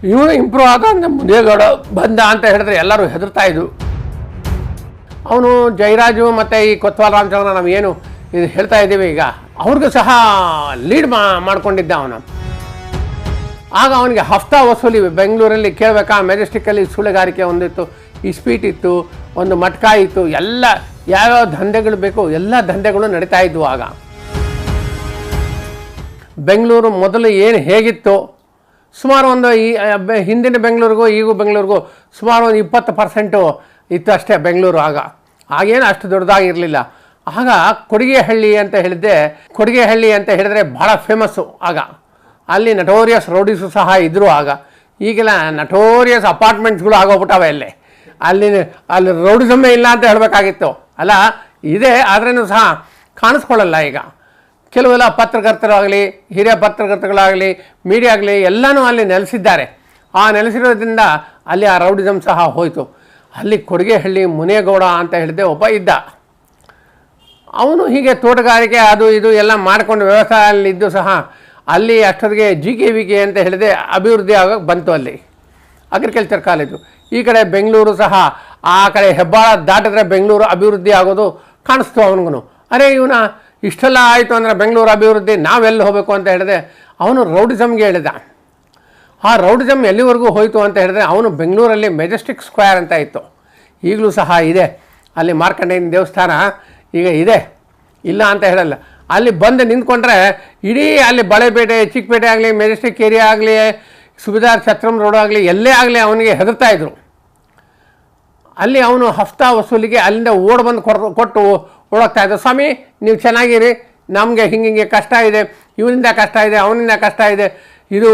ಇವನು ಇಂಪ್ರೂವ್ ಆದ ಅಂತ ಮುನೇಗೌಡ ಬಂದ ಅಂತ ಹೇಳಿದ್ರೆ ಎಲ್ಲರೂ ಹೆದರ್ತಾ ಇದ್ರು. ಅವನು ಜಯರಾಜು ಮತ್ತು ಈ ಕೊತ್ವಾಲ್ ರಾಮಚಂದ್ರ ನಾವು ಏನು ಇದು ಹೇಳ್ತಾ ಇದ್ದೀವಿ ಈಗ, ಅವ್ರಿಗೂ ಸಹ ಲೀಡ್ ಮಾಡ್ಕೊಂಡಿದ್ದ ಅವನು. ಆಗ ಅವನಿಗೆ ಹಫ್ತಾ ವಸೂಲಿ ಬೆಂಗಳೂರಲ್ಲಿ ಕೇಳಬೇಕಾ, ಮೆಜೆಸ್ಟಿಕ್ಕಲ್ಲಿ ಸುಳ್ಳುಗಾರಿಕೆ ಒಂದಿತ್ತು, ಇಸ್ಪೀಟ್ ಇತ್ತು, ಒಂದು ಮಟ್ಕ ಇತ್ತು, ಎಲ್ಲ ಯಾವ್ಯಾವ ದಂಧೆಗಳು ಬೇಕು ಎಲ್ಲ ದಂಧೆಗಳು ನಡೀತಾ ಇದ್ವು. ಆಗ ಬೆಂಗಳೂರು ಮೊದಲು ಏನು ಹೇಗಿತ್ತು, ಸುಮಾರು ಒಂದು ಈ ಹಿಂದಿನ ಬೆಂಗಳೂರಿಗೂ ಈಗೂ ಬೆಂಗಳೂರಿಗೂ ಸುಮಾರು ಒಂದು 20% ಇತ್ತು ಅಷ್ಟೇ ಬೆಂಗಳೂರು. ಆಗೇನು ಅಷ್ಟು ದೊಡ್ಡದಾಗಿರಲಿಲ್ಲ. ಆಗ ಕೊಡಿಗೆಹಳ್ಳಿ ಅಂತ ಹೇಳಿದ್ರೆ ಭಾಳ ಫೇಮಸ್ಸು. ಆಗ ಅಲ್ಲಿ ನಟೋರಿಯಸ್ ರೌಡೀಸು ಸಹ ಇದ್ದರು. ಈಗೆಲ್ಲ ನಟೋರಿಯಸ್ ಅಪಾರ್ಟ್ಮೆಂಟ್ಸ್ಗಳು ಆಗೋಗ್ಬಿಟ್ಟವೆ. ಅಲ್ಲಿ ರೌಡಿಸಮ್ಮೇ ಇಲ್ಲ ಅಂತ ಹೇಳಬೇಕಾಗಿತ್ತು ಅಲ್ಲ, ಇದೆ, ಆದ್ರೂ ಸಹ ಕಾಣಿಸ್ಕೊಳ್ಳಲ್ಲ. ಈಗ ಕೆಲವೆಲ್ಲ ಪತ್ರಕರ್ತರಾಗಲಿ, ಹಿರಿಯ ಪತ್ರಕರ್ತಗಳಾಗಲಿ, ಮೀಡಿಯಾ ಆಗಲಿ ಎಲ್ಲನೂ ಅಲ್ಲಿ ನೆಲೆಸಿದ್ದಾರೆ. ಆ ನೆಲೆಸಿರೋದ್ರಿಂದ ಅಲ್ಲಿ ಆ ರೌಡಿಸಮ್ ಸಹ ಹೋಯಿತು. ಅಲ್ಲಿ ಕೊಡಿಗೆಹಳ್ಳಿ ಮುನೇಗೌಡ ಅಂತ ಹೇಳಿದೆ ಒಬ್ಬ ಇದ್ದ. ಅವನು ಹೀಗೆ ತೋಟಗಾರಿಕೆ ಅದು ಇದು ಎಲ್ಲ ಮಾಡಿಕೊಂಡು ವ್ಯವಸಾಯದಲ್ಲಿದ್ದು ಸಹ ಅಲ್ಲಿ ಅಷ್ಟೊತ್ತಿಗೆ GKVK ಅಂತ ಹೇಳಿದೆ ಅಭಿವೃದ್ಧಿ ಆಗೋಕ್ಕೆ ಬಂತು. ಅಲ್ಲಿ ಅಗ್ರಿಕಲ್ಚರ್ ಕಾಲೇಜು. ಈ ಕಡೆ ಬೆಂಗಳೂರು ಸಹ, ಆ ಕಡೆ ಹೆಬ್ಬಾಳ ದಾಟಿದ್ರೆ ಬೆಂಗಳೂರು ಅಭಿವೃದ್ಧಿ ಆಗೋದು ಕಾಣಿಸ್ತು ಅವನಿಗೂ. ಅರೆ ಇವನ ಇಷ್ಟೆಲ್ಲ ಆಯಿತು ಅಂದರೆ ಬೆಂಗಳೂರು ಅಭಿವೃದ್ಧಿ, ನಾವೆಲ್ಲಿ ಹೋಗಬೇಕು ಅಂತ ಹೇಳಿದೆ ಅವನು ರೌಡಿಸಮ್ಗೆ ಹೇಳಿದ. ಆ ರೌಡಿಸಮ್ ಎಲ್ಲಿವರೆಗೂ ಹೋಯಿತು ಅಂತ ಹೇಳಿದ್ರೆ, ಅವನು ಬೆಂಗಳೂರಲ್ಲಿ ಮೆಜೆಸ್ಟಿಕ್ ಸ್ಕ್ವೇರ್ ಅಂತ ಇತ್ತು, ಈಗಲೂ ಸಹ ಇದೆ. ಅಲ್ಲಿ ಮಾರ್ಕಂಡೇಯನ ದೇವಸ್ಥಾನ ಈಗ ಇದೆ, ಇಲ್ಲ ಅಂತ ಹೇಳಲ್ಲ. ಅಲ್ಲಿ ಬಂದು ನಿಂತ್ಕೊಂಡ್ರೆ ಇಡೀ ಅಲ್ಲಿ ಬಳೆಪೇಟೆ, ಚಿಕ್ಕಪೇಟೆ ಆಗಲಿ, ಮೆಜೆಸ್ಟಿಕ್ ಏರಿಯಾ ಆಗಲಿ, ಸುಬೇದಾರ್ ಛತ್ರಂ ರೋಡ್ ಆಗಲಿ, ಎಲ್ಲೇ ಆಗಲಿ ಅವನಿಗೆ ಹೆದರ್ತಾ ಇದ್ರು. ಅಲ್ಲಿ ಅವನು ಹಫ್ತಾ ವಸೂಲಿಗೆ ಅಲ್ಲಿಂದ ಬಂದು ಕೊಟ್ಟು ಓಡೋಗ್ತಾ ಇದ್ದ. ಸ್ವಾಮಿ ನೀವು ಚೆನ್ನಾಗಿರಿ, ನಮಗೆ ಹಿಂಗೆ ಕಷ್ಟ ಇದೆ, ಇವನಿಂದ ಕಷ್ಟ ಇದೆ, ಅವನಿಂದ ಕಷ್ಟ ಇದೆ, ಇದು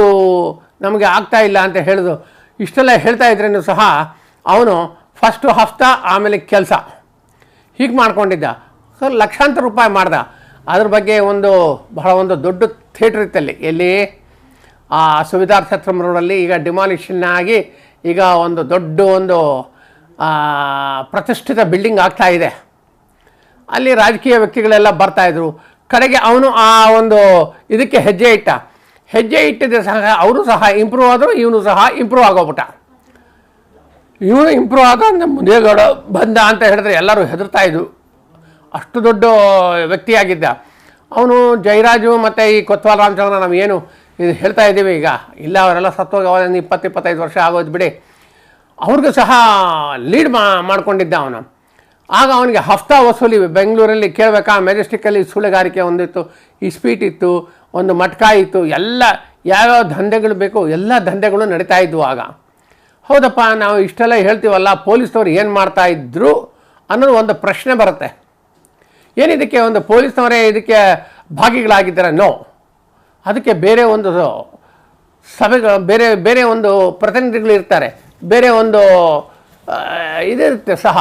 ನಮಗೆ ಆಗ್ತಾ ಇಲ್ಲ ಅಂತ ಹೇಳಿದು. ಇಷ್ಟೆಲ್ಲ ಹೇಳ್ತಾ ಇದ್ರೇನು ಸಹ ಅವನು ಫಸ್ಟು ಹಫ್ತಾ ಆಮೇಲೆ ಕೆಲಸ ಹೀಗೆ ಮಾಡ್ಕೊಂಡಿದ್ದ. ಲಕ್ಷಾಂತರ ರೂಪಾಯಿ ಮಾಡ್ದ. ಅದ್ರ ಬಗ್ಗೆ ಬಹಳ ದೊಡ್ಡ ಥಿಯೇಟ್ರ್ ಇತ್ತಲ್ಲಿ, ಎಲ್ಲಿ ಆ ಸುಬೇದಾರ್ ಛತ್ರಂ ರೋಡಲ್ಲಿ. ಈಗ ಡಿಮಾಲಿಷನ್ ಆಗಿ ಈಗ ದೊಡ್ಡ ಪ್ರತಿಷ್ಠಿತ ಬಿಲ್ಡಿಂಗ್ ಆಗ್ತಾ ಇದೆ. ಅಲ್ಲಿ ರಾಜಕೀಯ ವ್ಯಕ್ತಿಗಳೆಲ್ಲ ಬರ್ತಾಯಿದ್ರು. ಕಡೆಗೆ ಅವನು ಆ ಇದಕ್ಕೆ ಹೆಜ್ಜೆ ಇಟ್ಟಿದ್ದೆ ಸಹ ಅವರು ಸಹ ಇಂಪ್ರೂವ್ ಆದರು, ಇವನು ಸಹ ಇಂಪ್ರೂವ್ ಆಗೋಗ್ಬಿಟ್ಟ. ಇವನು ಇಂಪ್ರೂವ್ ಆದ ಅಂತ ಮುನೇಗೌಡ ಬಂದ ಅಂತ ಹೇಳಿದ್ರೆ ಎಲ್ಲರೂ ಹೆದರ್ತಾ ಇದ್ರು. ಅಷ್ಟು ದೊಡ್ಡ ವ್ಯಕ್ತಿಯಾಗಿದ್ದ ಅವನು. ಜಯರಾಜು ಮತ್ತು ಈ ಕೊತ್ವಾಲ್ ರಾಮಚಂದ್ರ ನಾವು ಏನು ಇದು ಹೇಳ್ತಾ ಇದ್ದೀವಿ ಈಗ, ಇಲ್ಲ ಅವರೆಲ್ಲ ಸತ್ತೋಗಿ 20-25 ವರ್ಷ ಆಗೋದು ಬಿಡಿ. ಅವ್ರಿಗೂ ಸಹ ಲೀಡ್ ಮಾಡ್ಕೊಂಡಿದ್ದ ಅವನು. ಆಗ ಅವನಿಗೆ ಹಫ್ತಾ ವಸೂಲಿ ಬೆಂಗಳೂರಲ್ಲಿ ಕೇಳಬೇಕಾ, ಮೆಜೆಸ್ಟಿಕ್ಕಲ್ಲಿ ಸುಳ್ಳುಗಾರಿಕೆ ಒಂದಿತ್ತು, ಇಸ್ಪೀಟ್ ಇತ್ತು, ಒಂದು ಮಟ್ಕ ಇತ್ತು, ಎಲ್ಲ ಯಾವ್ಯಾವ ದಂಧೆಗಳು ಬೇಕು ಎಲ್ಲ ದಂಧೆಗಳು ನಡೀತಾ ಇದ್ವು. ಹೌದಪ್ಪ, ನಾವು ಇಷ್ಟೆಲ್ಲ ಹೇಳ್ತೀವಲ್ಲ, ಪೊಲೀಸ್ನವ್ರು ಏನು ಮಾಡ್ತಾ ಇದ್ರು ಅನ್ನೋದು ಒಂದು ಪ್ರಶ್ನೆ ಬರುತ್ತೆ. ಏನಿದಕ್ಕೆ ಪೊಲೀಸ್ನವರೇ ಇದಕ್ಕೆ ಭಾಗಿಗಳಾಗಿದ್ದಾರೆ? ನೋ, ಅದಕ್ಕೆ ಬೇರೆ ಸಭೆಗಳು, ಬೇರೆ ಪ್ರತಿನಿಧಿಗಳು ಇರ್ತಾರೆ, ಬೇರೆ ಇದಿರುತ್ತೆ ಸಹ.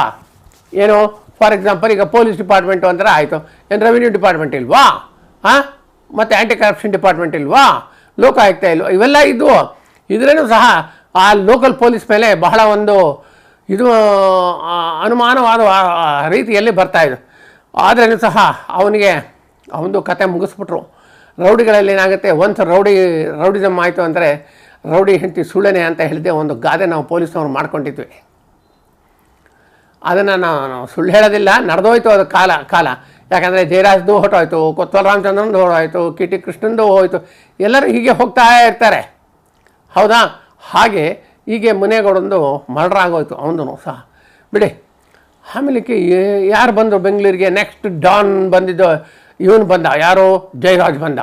ಏನು, ಫಾರ್ ಎಕ್ಸಾಂಪಲ್ ಈಗ ಪೊಲೀಸ್ ಡಿಪಾರ್ಟ್ಮೆಂಟು ಅಂದರೆ ಆಯಿತು, ಏನು ರೆವಿನ್ಯೂ ಡಿಪಾರ್ಟ್ಮೆಂಟ್ ಇಲ್ವಾ? ಮತ್ತು ಆ್ಯಂಟಿ ಕರಪ್ಷನ್ ಡಿಪಾರ್ಟ್ಮೆಂಟ್ ಇಲ್ವಾ? ಲೋಕಾಯುಕ್ತ ಇಲ್ವಾ? ಇವೆಲ್ಲ ಇದ್ವು. ಇದರೇನು ಸಹ ಆ ಲೋಕಲ್ ಪೊಲೀಸ್ ಮೇಲೆ ಬಹಳ ಇದು ಅನುಮಾನವಾದ ರೀತಿಯಲ್ಲಿ ಬರ್ತಾಯಿದ್ರು. ಆದ್ರೂ ಸಹ ಅವನದು ಕತೆ ಮುಗಿಸ್ಬಿಟ್ರು. ರೌಡಿಗಳಲ್ಲಿ ಏನಾಗುತ್ತೆ, ರೌಡಿಸಮ್ ಆಯಿತು ಅಂದರೆ ರೌಡಿ ಹೆಂಡತಿ ಸುಳ್ಳನೆ ಅಂತ ಹೇಳಿದ್ದೆ ಗಾದೆ ನಾವು ಪೊಲೀಸ್ನವ್ರು ಮಾಡ್ಕೊಂಡಿದ್ವಿ. ಅದನ್ನು ನಾವು ಸುಳ್ಳು ಹೇಳೋದಿಲ್ಲ, ನಡೆದೋಯ್ತು ಅದು ಕಾಲ. ಯಾಕಂದರೆ ಜಯರಾಜ್ದು ಹೊಟ್ಟೋಯ್ತು, ಕೊತ್ವಾಲ್ ರಾಮಚಂದ್ರನದು ಹೊರಟೋಯ್ತು, ಕಿಟಿ ಕೃಷ್ಣಂದು ಹೋಯ್ತು, ಎಲ್ಲರೂ ಹೀಗೆ ಹೋಗ್ತಾ ಇರ್ತಾರೆ. ಹೌದಾ? ಹಾಗೆ ಹೀಗೆ ಮುನೇಗೌಡಂದು ಮರ್ಡರ್ ಆಗೋಯ್ತು, ಅವನದು ಸಹ ಬಿಡಿ. ಆಮೇಲೆ ಯಾರು ಬಂದರು ಬೆಂಗಳೂರಿಗೆ? ನೆಕ್ಸ್ಟ್ ಡಾನ್ ಬಂದಿದ್ದು ಇವನು ಬಂದ. ಯಾರು? ಜಯರಾಜ್ ಬಂದ.